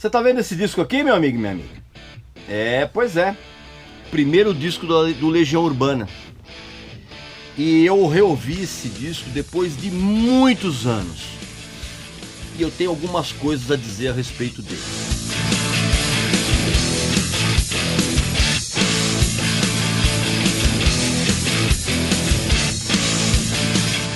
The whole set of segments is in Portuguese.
Você tá vendo esse disco aqui, meu amigo e minha amiga? Pois é. Primeiro disco do Legião Urbana. E eu reouvi esse disco depois de muitos anos. E eu tenho algumas coisas a dizer a respeito dele.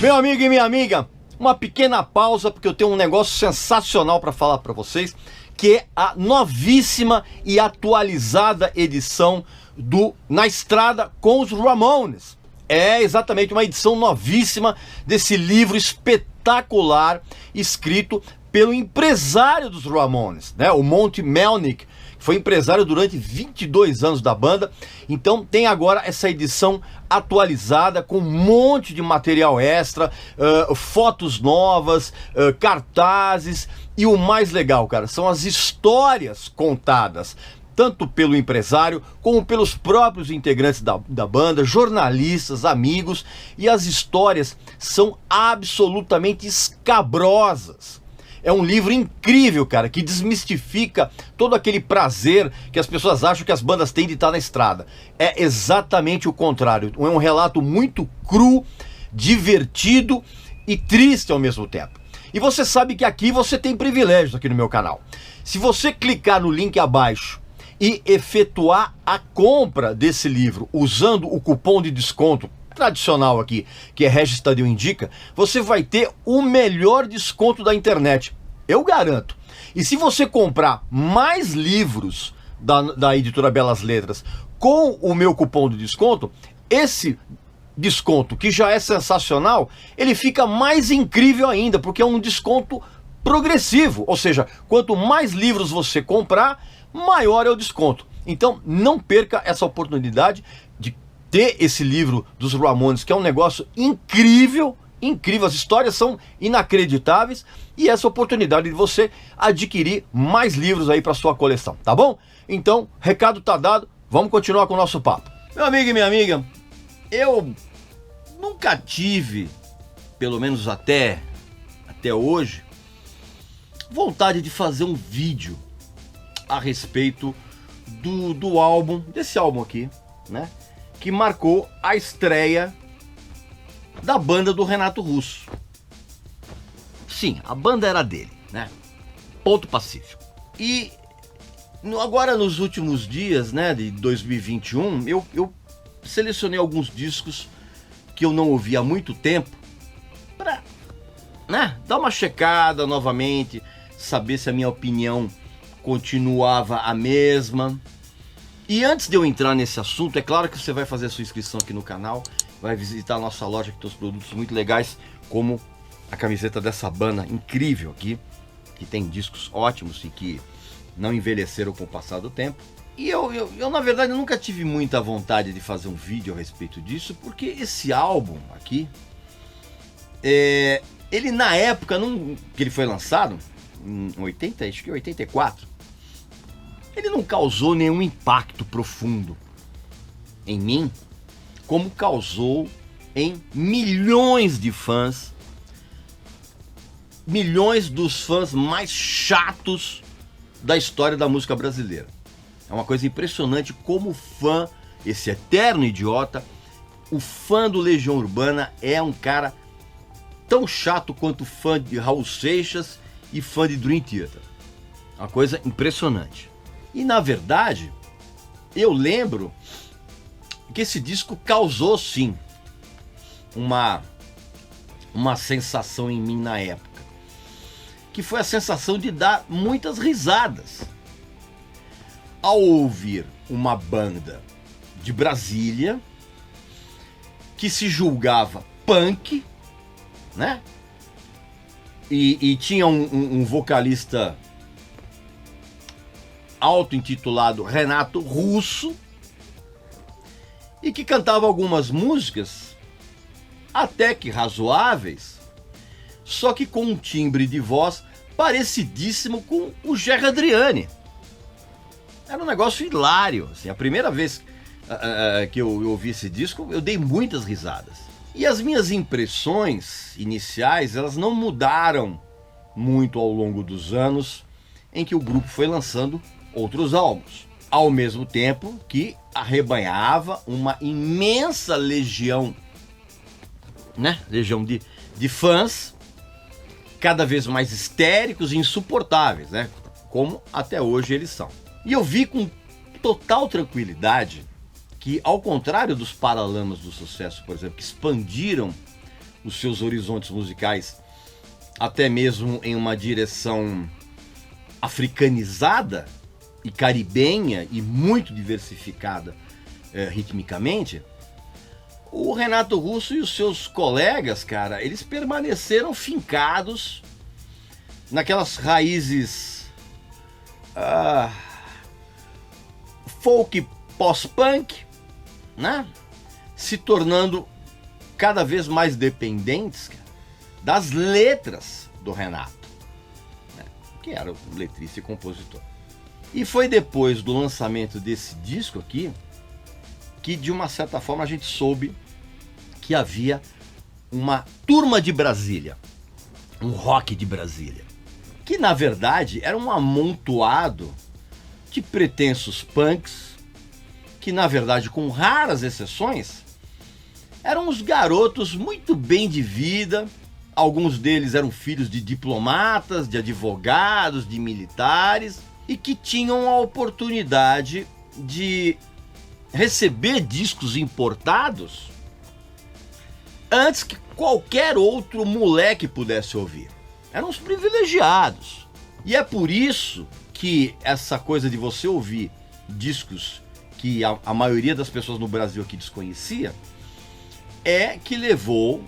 Meu amigo e minha amiga, uma pequena pausa porque eu tenho um negócio sensacional para falar para vocês, que é a novíssima e atualizada edição do Na Estrada com os Ramones. É exatamente uma edição novíssima desse livro espetacular escrito pelo empresário dos Ramones, né? O Monte Melnick, que foi empresário durante 22 anos da banda. Então tem agora essa edição atualizada com um monte de material extra, fotos novas, cartazes, e o mais legal, cara, são as histórias contadas tanto pelo empresário como pelos próprios integrantes da banda, jornalistas, amigos, e as histórias são absolutamente escabrosas. É um livro incrível, cara, que desmistifica todo aquele prazer que as pessoas acham que as bandas têm de estar na estrada. É exatamente o contrário. É um relato muito cru, divertido e triste ao mesmo tempo. E você sabe que aqui você tem privilégios aqui no meu canal. Se você clicar no link abaixo e efetuar a compra desse livro usando o cupom de desconto tradicional aqui, que é Regis Tadeu Indica, você vai ter o melhor desconto da internet, eu garanto. E se você comprar mais livros da editora Belas Letras com o meu cupom de desconto, esse desconto, que já é sensacional, ele fica mais incrível ainda, porque é um desconto progressivo, ou seja, quanto mais livros você comprar, maior é o desconto. Então não perca essa oportunidade de ter esse livro dos Ramones, que é um negócio incrível, incrível, as histórias são inacreditáveis, e essa oportunidade de você adquirir mais livros aí para sua coleção, tá bom? Então, recado tá dado, vamos continuar com o nosso papo. Meu amigo e minha amiga, eu nunca tive, pelo menos até hoje, vontade de fazer um vídeo a respeito do álbum, desse álbum aqui, né? Que marcou a estreia da banda do Renato Russo. Sim, a banda era dele, né? Ponto pacífico. E agora nos últimos dias, né, de 2021, eu selecionei alguns discos que eu não ouvi há muito tempo pra, né, dar uma checada novamente, saber se a minha opinião continuava a mesma. E antes de eu entrar nesse assunto, é claro que você vai fazer a sua inscrição aqui no canal, vai visitar a nossa loja que tem os produtos muito legais, como a camiseta dessa banda incrível aqui, que tem discos ótimos e que não envelheceram com o passar do tempo. E eu na verdade nunca tive muita vontade de fazer um vídeo a respeito disso, porque esse álbum aqui, ele na época que ele foi lançado, em 84, ele não causou nenhum impacto profundo em mim, como causou em milhões de fãs, milhões dos fãs mais chatos da história da música brasileira. É uma coisa impressionante como o fã, esse eterno idiota, o fã do Legião Urbana é um cara tão chato quanto fã de Raul Seixas e fã de Dream Theater. Uma coisa impressionante. E na verdade, eu lembro que esse disco causou sim uma sensação em mim na época, que foi a sensação de dar muitas risadas ao ouvir uma banda de Brasília que se julgava punk, né? E tinha um vocalista auto-intitulado Renato Russo, e que cantava algumas músicas até que razoáveis, só que com um timbre de voz parecidíssimo com o Gerry Adriani. Era um negócio hilário, assim. A primeira vez que eu ouvi esse disco, eu dei muitas risadas. E as minhas impressões iniciais, elas não mudaram muito ao longo dos anos em que o grupo foi lançando outros álbuns, ao mesmo tempo que arrebanhava uma imensa legião, né? Legião de fãs, cada vez mais histéricos e insuportáveis, né? Como até hoje eles são. E eu vi com total tranquilidade que, ao contrário dos Paralamas do Sucesso, por exemplo, que expandiram os seus horizontes musicais até mesmo em uma direção africanizada e caribenha e muito diversificada ritmicamente, o Renato Russo e os seus colegas, cara, eles permaneceram fincados naquelas raízes folk pós-punk, né? Se tornando cada vez mais dependentes, cara, das letras do Renato, né? Que era o letrista e compositor. E foi depois do lançamento desse disco aqui que, de uma certa forma, a gente soube que havia uma turma de Brasília, um rock de Brasília, que na verdade era um amontoado de pretensos punks, que na verdade, com raras exceções, eram uns garotos muito bem de vida. Alguns deles eram filhos de diplomatas, de advogados, de militares, e que tinham a oportunidade de receber discos importados antes que qualquer outro moleque pudesse ouvir. Eram os privilegiados. E é por isso que essa coisa de você ouvir discos que a maioria das pessoas no Brasil aqui desconhecia, é que levou,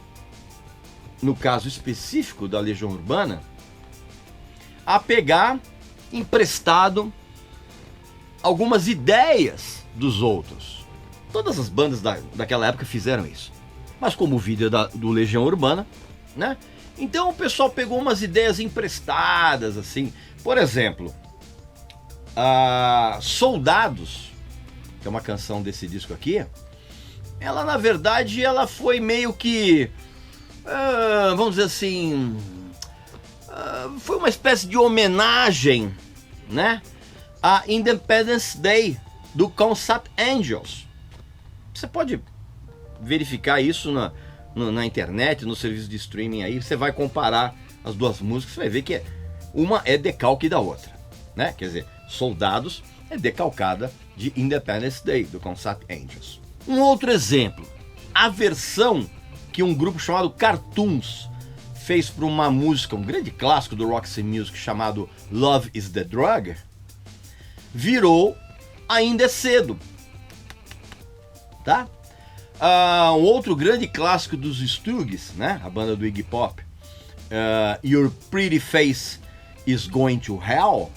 no caso específico da Legião Urbana, a pegar emprestado algumas ideias dos outros. Todas as bandas daquela época fizeram isso. Mas como o vídeo do Legião Urbana, né? Então o pessoal pegou umas ideias emprestadas, assim. Por exemplo, Soldados, que é uma canção desse disco aqui, ela na verdade ela foi meio que, vamos dizer assim, foi uma espécie de homenagem, né, a Independence Day do Concept Angels. Você pode verificar isso na internet, no serviço de streaming aí, você vai comparar as duas músicas, você vai ver que uma é decalque da outra, né? Quer dizer, Soldados é decalcada de Independence Day do Concept Angels. Um outro exemplo, a versão que um grupo chamado Cartoons fez para uma música, um grande clássico do Roxy Music chamado Love is the Drug, virou Ainda é Cedo, tá? Um outro grande clássico dos Stooges, né? A banda do Iggy Pop, Your Pretty Face is Going to Hell,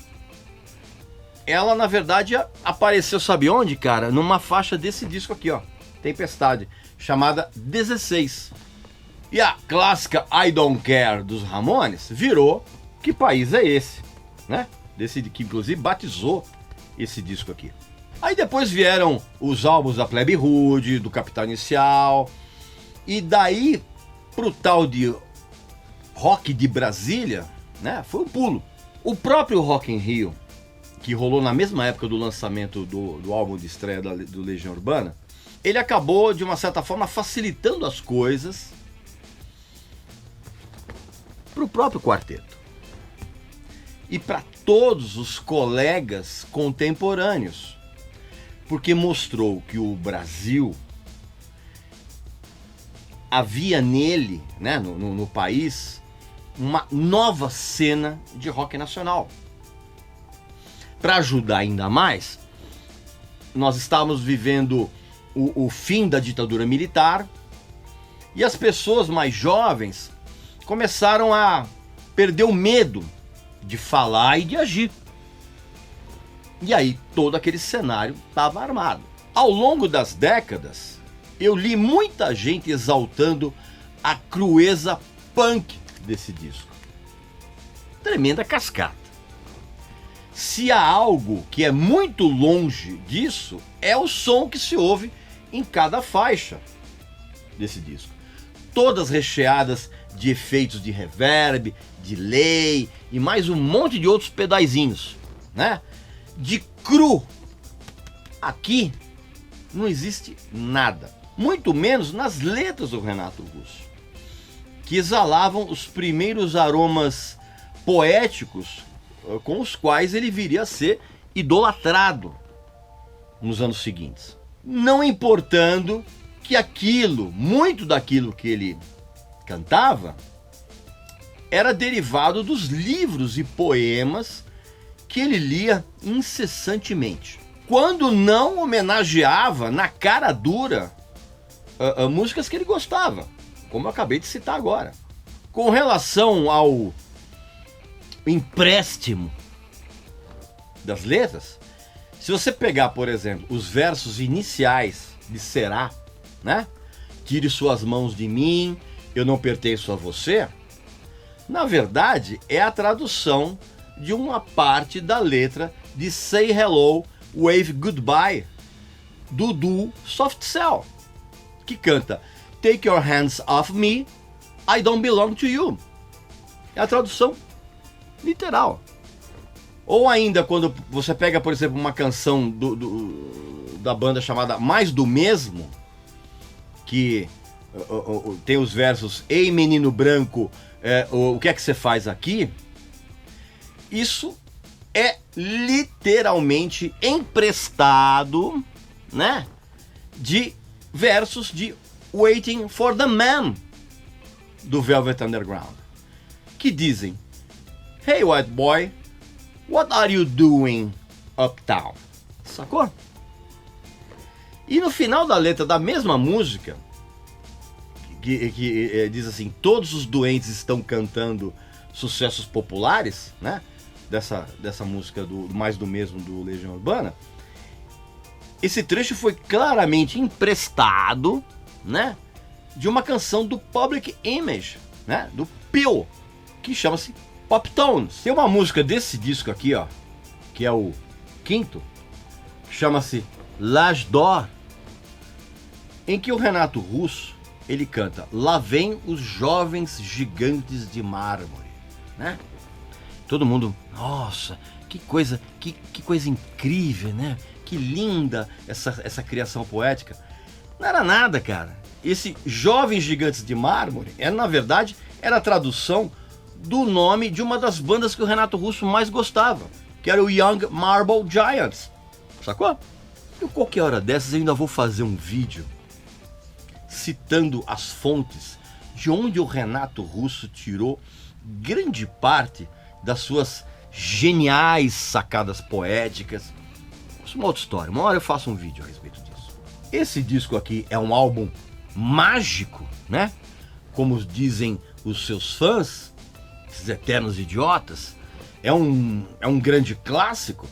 ela na verdade apareceu, sabe onde, cara? Numa faixa desse disco aqui, ó, Tempestade, chamada 16. E a clássica I Don't Care dos Ramones virou Que País é Esse, né? Desse que inclusive batizou esse disco aqui. Aí depois vieram os álbuns da Plebe Rude, do Capital Inicial, e daí pro tal de rock de Brasília, né? Foi um pulo. O próprio Rock in Rio, que rolou na mesma época do lançamento do álbum de estreia do Legião Urbana, ele acabou, de uma certa forma, facilitando as coisas para o próprio quarteto e para todos os colegas contemporâneos, porque mostrou que o Brasil havia nele, né, no país, uma nova cena de rock nacional. Para ajudar ainda mais, nós estávamos vivendo o fim da ditadura militar e as pessoas mais jovens começaram a perder o medo de falar e de agir. E aí todo aquele cenário estava armado. Ao longo das décadas, eu li muita gente exaltando a crueza punk desse disco. Tremenda cascata. Se há algo que é muito longe disso, é o som que se ouve em cada faixa desse disco. Todas recheadas de efeitos de reverb, delay e mais um monte de outros pedaizinhos, né? De cru, aqui não existe nada, muito menos nas letras do Renato Russo, que exalavam os primeiros aromas poéticos com os quais ele viria a ser idolatrado nos anos seguintes. Não importando que muito daquilo que ele cantava, era derivado dos livros e poemas que ele lia incessantemente. Quando não homenageava na cara dura músicas que ele gostava, como eu acabei de citar agora. Com relação ao empréstimo das letras, se você pegar, por exemplo, os versos iniciais de Será, né? Tire suas mãos de mim, eu não pertenço a você. Na verdade, é a tradução de uma parte da letra de Say Hello, Wave Goodbye, do duo Soft Cell, que canta Take your hands off me, I don't belong to you. É a tradução literal. Ou ainda quando você pega, por exemplo, uma canção da banda chamada Mais do Mesmo, que tem os versos Ei menino branco, o que é que você faz aqui? Isso é literalmente emprestado, né, de versos de Waiting for the Man, do Velvet Underground, que dizem Hey white boy, what are you doing uptown? Sacou? E no final da letra da mesma música, que diz assim, todos os doentes estão cantando sucessos populares, né? Dessa música do Mais do Mesmo, do Legião Urbana. Esse trecho foi claramente emprestado, né, de uma canção do Public Image, né, do Peel, que chama-se Pop Tones. Tem uma música desse disco aqui, ó, que é o quinto, chama-se L'Âge d'Or, em que o Renato Russo, ele canta Lá vem os jovens gigantes de mármore, né? Todo mundo, nossa, que coisa incrível, né? Que linda essa criação poética. Não era nada, cara. Esse Jovens Gigantes de Mármore, na verdade, era a tradução do nome de uma das bandas que o Renato Russo mais gostava, que era o Young Marble Giants. Sacou? Eu qualquer hora dessas eu ainda vou fazer um vídeo citando as fontes de onde o Renato Russo tirou grande parte das suas geniais sacadas poéticas. Isso é uma outra história, uma hora eu faço um vídeo a respeito disso. Esse disco aqui é um álbum mágico, né? Como dizem os seus fãs, esses eternos idiotas. É um grande clássico?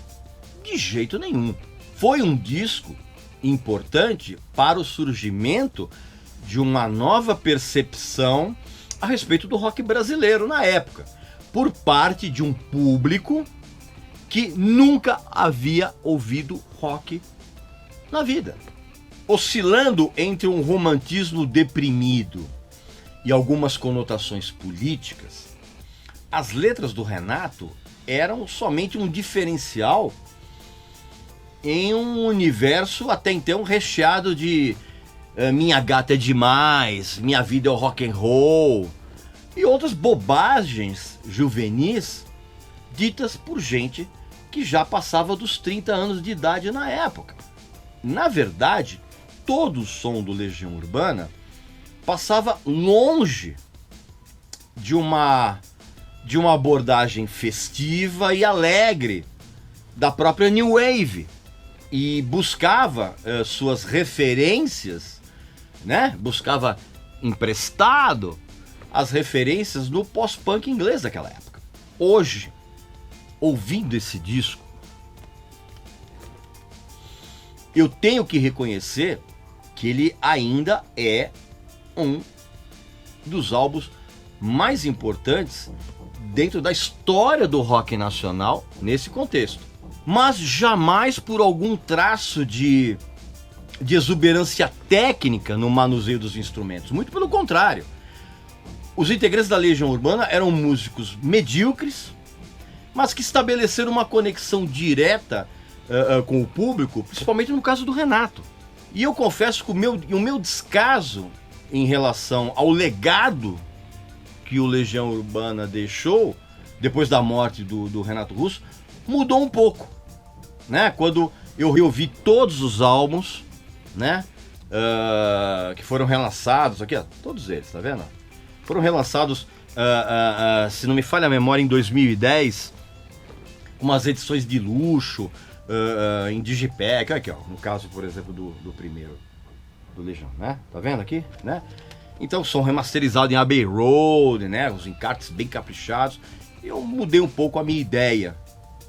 De jeito nenhum. Foi um disco importante para o surgimento de uma nova percepção a respeito do rock brasileiro na época, por parte de um público que nunca havia ouvido rock na vida. Oscilando entre um romantismo deprimido e algumas conotações políticas, as letras do Renato eram somente um diferencial em um universo até então recheado de minha gata é demais, minha vida é o rock and roll e outras bobagens juvenis ditas por gente que já passava dos 30 anos de idade na época. Na verdade, todo o som do Legião Urbana passava longe de uma abordagem festiva e alegre da própria New Wave e buscava suas referências, né? Buscava emprestado as referências do pós-punk inglês daquela época. Hoje, ouvindo esse disco, eu tenho que reconhecer que ele ainda é um dos álbuns mais importantes dentro da história do rock nacional nesse contexto. Mas jamais por algum traço de exuberância técnica no manuseio dos instrumentos. Muito pelo contrário. Os integrantes da Legião Urbana eram músicos medíocres, mas que estabeleceram uma conexão direta com o público, principalmente no caso do Renato. E eu confesso que o meu descaso em relação ao legado que o Legião Urbana deixou, depois da morte do Renato Russo, mudou um pouco, né? Quando eu reouvi todos os álbuns, né? Que foram relançados, aqui ó, todos eles, tá vendo? Foram relançados, se não me falha a memória, em 2010, umas edições de luxo, em Digipack, aqui ó, no caso, por exemplo, do primeiro, do Legião, né? Tá vendo aqui, né? Então, som remasterizado em Abbey Road, né? Os encartes bem caprichados. Eu mudei um pouco a minha ideia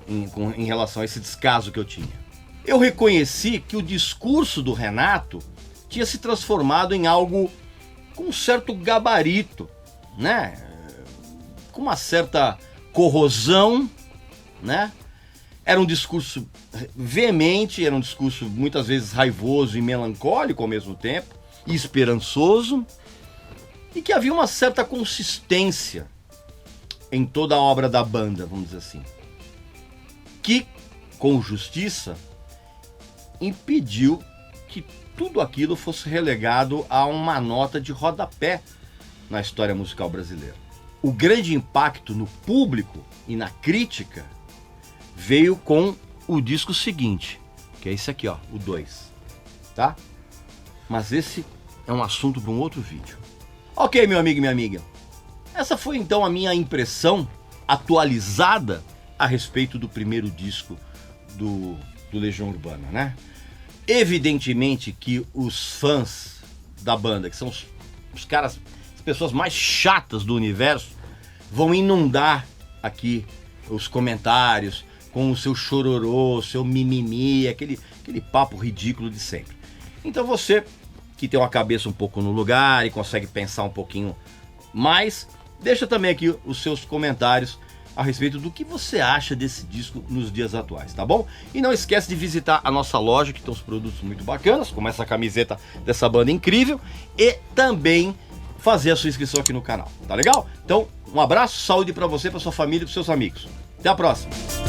em relação a esse descaso que eu tinha. Eu reconheci que o discurso do Renato tinha se transformado em algo com um certo gabarito, né? Com uma certa corrosão, né? Era um discurso veemente, era um discurso muitas vezes raivoso e melancólico ao mesmo tempo, e esperançoso, e que havia uma certa consistência em toda a obra da banda, vamos dizer assim, que, com justiça, impediu que tudo aquilo fosse relegado a uma nota de rodapé na história musical brasileira. O grande impacto no público e na crítica veio com o disco seguinte, que é esse aqui, ó, o 2, tá? Mas esse é um assunto para um outro vídeo. Ok, meu amigo e minha amiga, essa foi então a minha impressão atualizada a respeito do primeiro disco do Legião Urbana, né? Evidentemente que os fãs da banda, que são os caras, as pessoas mais chatas do universo, vão inundar aqui os comentários com o seu chororô, o seu mimimi, aquele papo ridículo de sempre. Então você, que tem uma cabeça um pouco no lugar e consegue pensar um pouquinho mais, deixa também aqui os seus comentários a respeito do que você acha desse disco nos dias atuais, tá bom? E não esquece de visitar a nossa loja, que tem uns produtos muito bacanas, como essa camiseta dessa banda incrível, e também fazer a sua inscrição aqui no canal, tá legal? Então, um abraço, saúde pra você, pra sua família e pros seus amigos. Até a próxima!